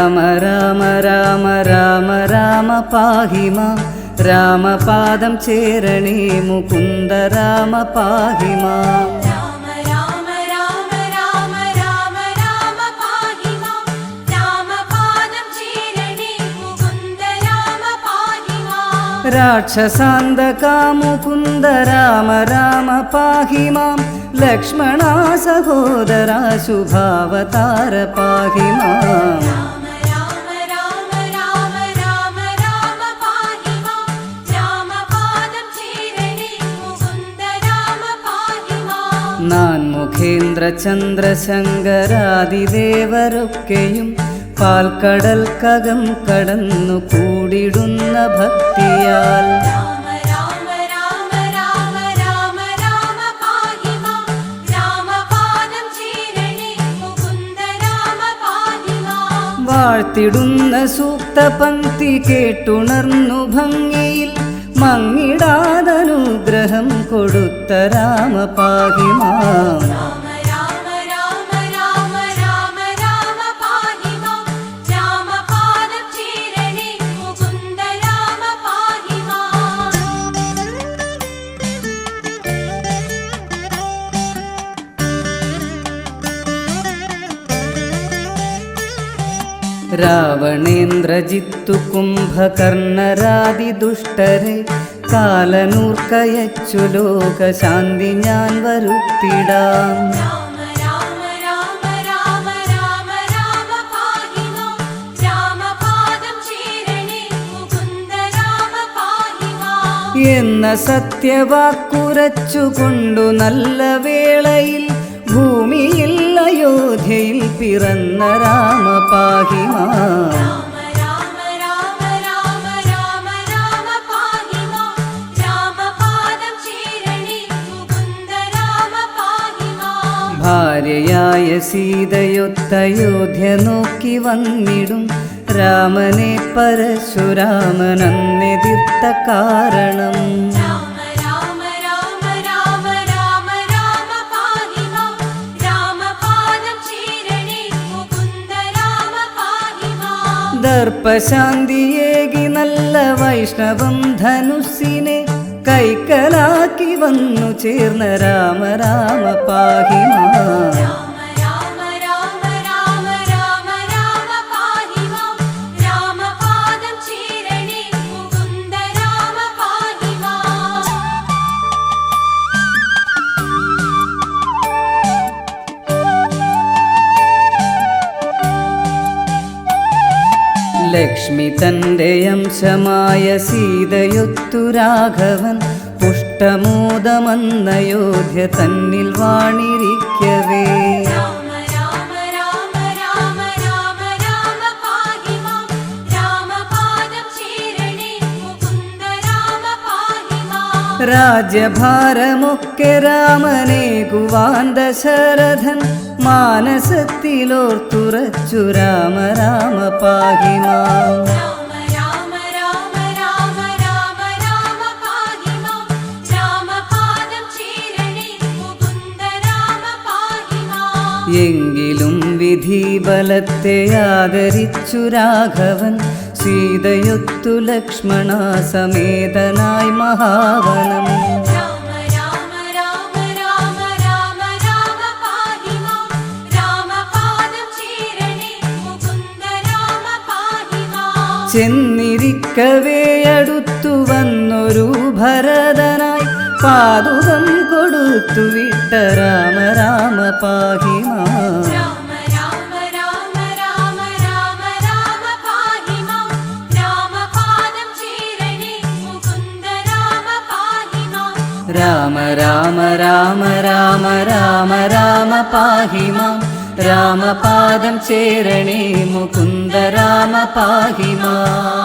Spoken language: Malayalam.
രാമ രാമ രാമ രാമ രാമ പാഹി മാം രാമപാദം ചേരണേ മുകുന്ദ രാമ പാഹി മാം രാക്ഷസാന്തകാ മുകുന്ദ രാമ രാമ പാഹി മാം ലക്ഷ്മണാ സഹോദരാ ശുഭാവതാര പാഹി മാം നാൻമുഖേന്ദ്ര ചന്ദ്രശങ്കരാദിദേവരൊക്കെയും പാൽക്കടൽക്കകം കടന്നു കൂടിടുന്ന ഭക്തിയാൽ വാഴ്ത്തിടുന്ന സൂക്തപംക്തി കേട്ടുണർന്നു ഭംഗിയിൽ മങ്ങിടാതനുഗ്രഹം കൊടുത്ത രാമ പാഹി മാം രാവണേന്ദ്രജിത്തു കുംഭകർണരാദിദുഷ്ടരെ കാലനൂർക്കയച്ചു ലോകശാന്തി ഞാൻ വരുത്തിടാം എന്ന സത്യവാക്കുരച്ചുകൊണ്ടു നല്ല വേളയിൽ ഭൂമിയിൽ അയോധ്യയിൽ പിറന്ന രാമ പാഹി മാം ഭാര്യയായ സീതയൊത്തയോധ്യ നോക്കി വന്നിടും രാമനെ പരശുരാമനെതിർത്ത കാരണം ദർപ്പശാന്തിയേകി നല്ല വൈഷ്ണവം ധനുസ്സിനെ കൈക്കലാക്കി വന്നു ചേർന്ന രാമ രാമ പാഹി മാം ലക്ഷ്മി തൻ്റെ അംശമായ സീതയൊത്തു രാഘവൻ പുഷ്ടമോദമന്നയോധ്യ തന്നിൽ വാണിരിക്കവേ രാജ്യഭാരമൊക്കെ രാമനേകുവാൻ ദശരഥൻ മാനസത്തിലോർത്തുറച്ചു രാമ രാമ പാഹി മാം എങ്കിലും വിധിബലത്തെ ആദരിച്ചു രാഘവൻ സീതയൊത്തു ലക്ഷ്മണ സമേതനായി മഹാവനം ചെന്നിരിക്കവേ അടുത്തു വന്നൊരു ഭരതനായി പാദുകം കൊടുത്തു വിട്ട രാമ രാമ പാഹി മാം രാമ രാമ രാമ രാമ രാമ രാമ പാഹി മാം രാമപാദം ചേരണേ മുകുന്ദ രാമ പാഹി മാം